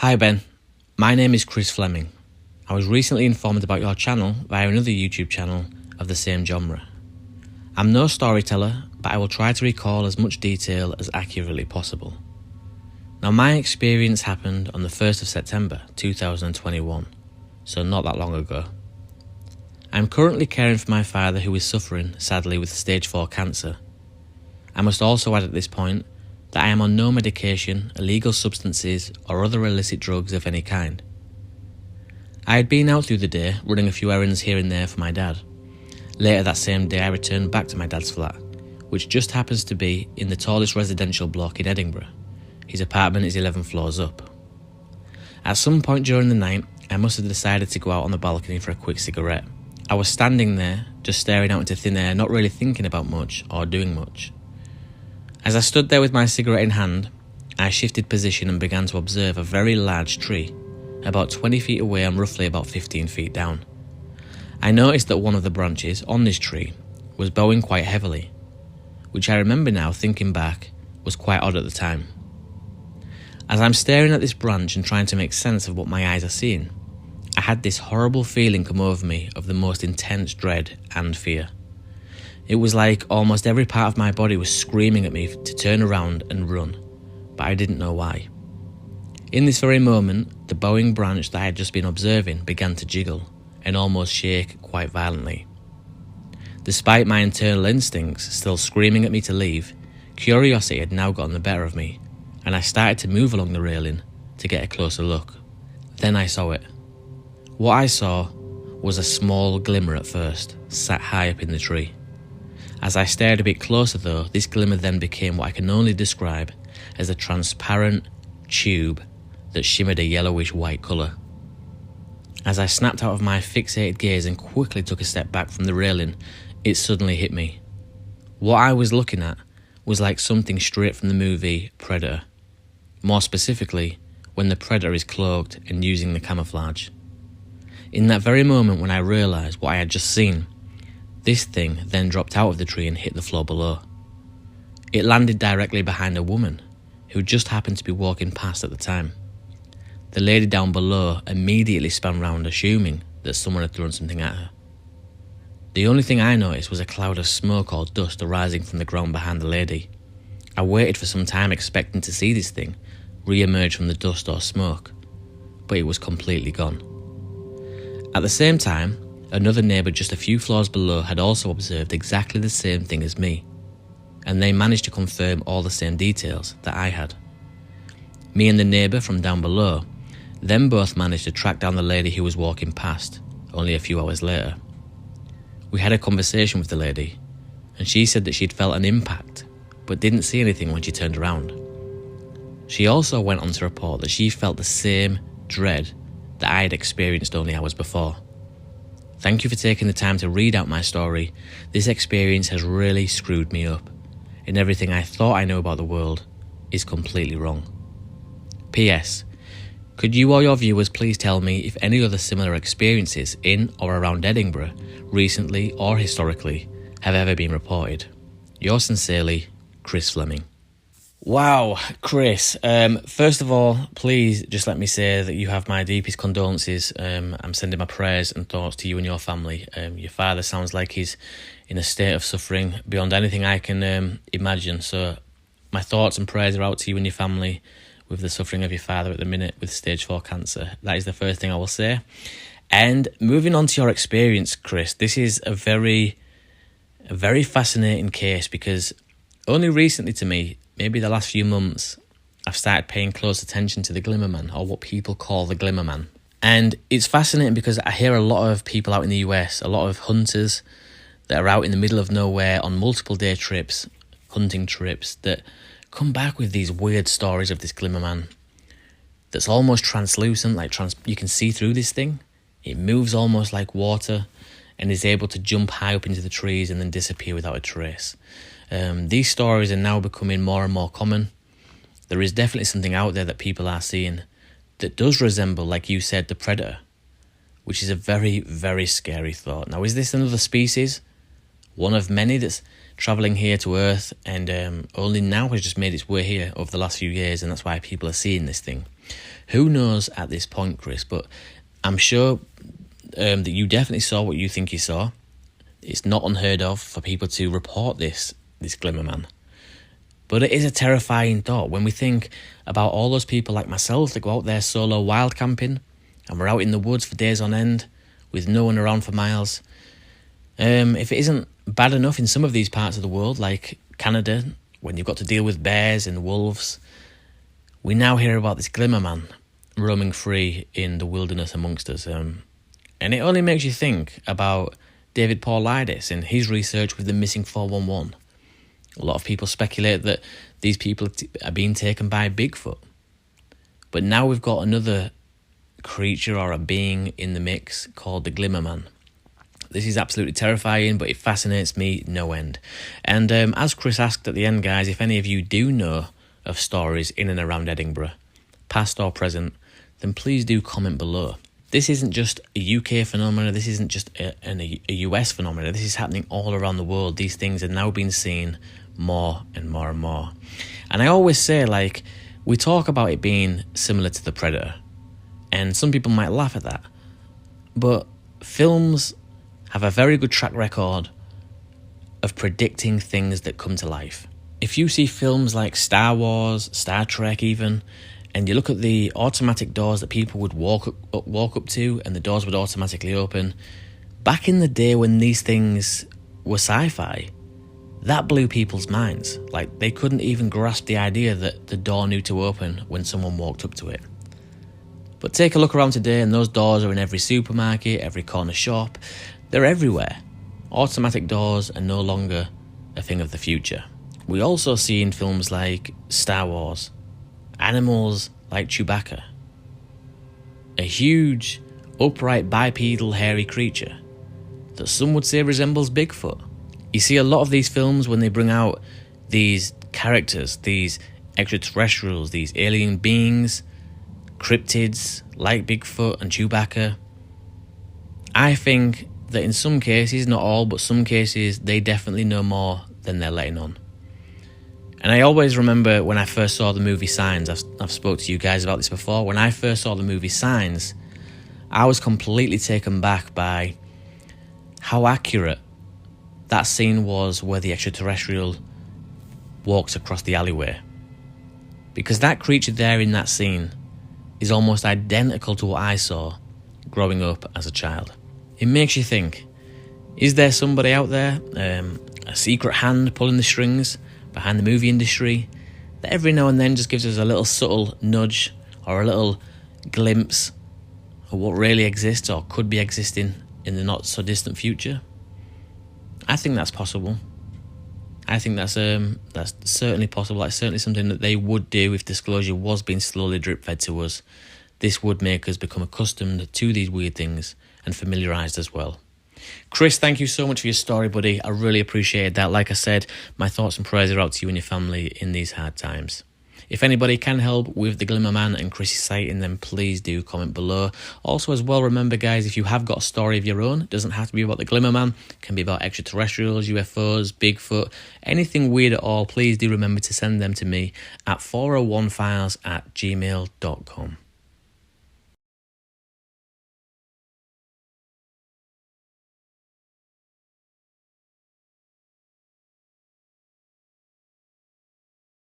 Hi Ben, my name is Chris Fleming. I was recently informed about your channel via another YouTube channel of the same genre. I'm no storyteller, but I will try to recall as much detail as accurately possible. Now my experience happened on the 1st of September 2021, so not that long ago. I'm currently caring for my father who is suffering, sadly, with stage 4 cancer. I must also add at this point that I am on no medication, illegal substances or other illicit drugs of any kind. I had been out through the day running a few errands here and there for my dad. Later that same day I returned back to my dad's flat, which just happens to be in the tallest residential block in Edinburgh. His apartment is 11 floors up. At some point during the night, I must have decided to go out on the balcony for a quick cigarette. I was standing there, just staring out into thin air, not really thinking about much or doing much. As I stood there with my cigarette in hand, I shifted position and began to observe a very large tree, about 20 feet away and roughly about 15 feet down. I noticed that one of the branches on this tree was bowing quite heavily, which I remember now, thinking back, was quite odd at the time. As I'm staring at this branch and trying to make sense of what my eyes are seeing, I had this horrible feeling come over me of the most intense dread and fear. It was like almost every part of my body was screaming at me to turn around and run, but I didn't know why. In this very moment, the bowing branch that I had just been observing began to jiggle and almost shake quite violently. Despite my internal instincts still screaming at me to leave, curiosity had now gotten the better of me, and I started to move along the railing to get a closer look. Then I saw it. What I saw was a small glimmer at first, sat high up in the tree. As I stared a bit closer though, this glimmer then became what I can only describe as a transparent tube that shimmered a yellowish white colour. As I snapped out of my fixated gaze and quickly took a step back from the railing, it suddenly hit me. What I was looking at was like something straight from the movie Predator. More specifically, when the predator is cloaked and using the camouflage. In that very moment when I realised what I had just seen, this thing then dropped out of the tree and hit the floor below. It landed directly behind a woman who just happened to be walking past at the time. The lady down below immediately spun round, assuming that someone had thrown something at her. The only thing I noticed was a cloud of smoke or dust arising from the ground behind the lady. I waited for some time expecting to see this thing re-emerge from the dust or smoke, but it was completely gone. At the same time, another neighbour just a few floors below had also observed exactly the same thing as me, and they managed to confirm all the same details that I had. Me and the neighbour from down below then both managed to track down the lady who was walking past only a few hours later. We had a conversation with the lady, and she said that she'd felt an impact but didn't see anything when she turned around. She also went on to report that she felt the same dread that I had experienced only hours before. Thank you for taking the time to read out my story. This experience has really screwed me up, and everything I thought I knew about the world is completely wrong. P.S. Could you or your viewers please tell me if any other similar experiences in or around Edinburgh, recently or historically, have ever been reported? Yours sincerely, Chris Fleming. Wow, Chris, first of all, please just let me say that you have my deepest condolences. I'm sending my prayers and thoughts to you and your family. Your father sounds like he's in a state of suffering beyond anything I can imagine. So my thoughts and prayers are out to you and your family with the suffering of your father at the minute with stage 4 cancer. That is the first thing I will say. And moving on to your experience, Chris, this is a very fascinating case because only recently to me, maybe the last few months, I've started paying close attention to the Glimmer Man, or what people call the Glimmer Man. And it's fascinating because I hear a lot of people out in the US, a lot of hunters that are out in the middle of nowhere on multiple day trips, hunting trips, that come back with these weird stories of this Glimmer Man that's almost translucent, like you can see through this thing. It moves almost like water and is able to jump high up into the trees and then disappear without a trace. These stories are now becoming more and more common. There is definitely something out there that people are seeing that does resemble, like you said, the predator, which is a very, very scary thought. Now, is this another species? One of many that's travelling here to Earth and only now has just made its way here over the last few years, and that's why people are seeing this thing. Who knows at this point, Chris, but I'm sure that you definitely saw what you think you saw. It's not unheard of for people to report this Glimmer Man. But it is a terrifying thought when we think about all those people like myself that go out there solo wild camping, and we're out in the woods for days on end with no one around for miles. If it isn't bad enough in some of these parts of the world, like Canada, when you've got to deal with bears and wolves, we now hear about this Glimmer Man roaming free in the wilderness amongst us. And it only makes you think about David Paulides and his research with the missing 411. A lot of people speculate that these people are being taken by Bigfoot. But now we've got another creature or a being in the mix called the Glimmer Man. This is absolutely terrifying, but it fascinates me no end. And as Chris asked at the end, guys, if any of you do know of stories in and around Edinburgh, past or present, then please do comment below. This isn't just a UK phenomenon, this isn't just a US phenomenon, this is happening all around the world. These things are now being seen more and more and more. And I always say, like, we talk about it being similar to The Predator, and some people might laugh at that, but films have a very good track record of predicting things that come to life. If you see films like Star Wars, Star Trek even, and you look at the automatic doors that people would walk up to and the doors would automatically open, back in the day when these things were sci-fi, that blew people's minds. Like, they couldn't even grasp the idea that the door knew to open when someone walked up to it. But take a look around today and those doors are in every supermarket, every corner shop. They're everywhere. Automatic doors are no longer a thing of the future. We also see in films like Star Wars, animals like Chewbacca, a huge, upright, bipedal, hairy creature that some would say resembles Bigfoot. You see a lot of these films when they bring out these characters, these extraterrestrials, these alien beings, cryptids like Bigfoot and Chewbacca. I think that in some cases, not all, but some cases, they definitely know more than they're letting on. And I always remember when I first saw the movie Signs, I've spoke to you guys about this before, when I first saw the movie Signs, I was completely taken back by how accurate that scene was where the extraterrestrial walks across the alleyway. Because that creature there in that scene is almost identical to what I saw growing up as a child. It makes you think, is there somebody out there, a secret hand pulling the strings behind the movie industry, that every now and then just gives us a little subtle nudge or a little glimpse of what really exists or could be existing in the not so distant future? I think that's possible. I think that's certainly possible. That's certainly something that they would do if disclosure was being slowly drip fed to us. This would make us become accustomed to these weird things and familiarised as well. Chris, thank you so much for your story, buddy. I really appreciated that. Like I said, my thoughts and prayers are out to you and your family in these hard times. If anybody can help with the Glimmer Man and Chris's sighting, then please do comment below. Also, as well, remember, guys, if you have got a story of your own, it doesn't have to be about the Glimmer Man. It can be about extraterrestrials, UFOs, Bigfoot, anything weird at all. Please do remember to send them to me at 401files@gmail.com.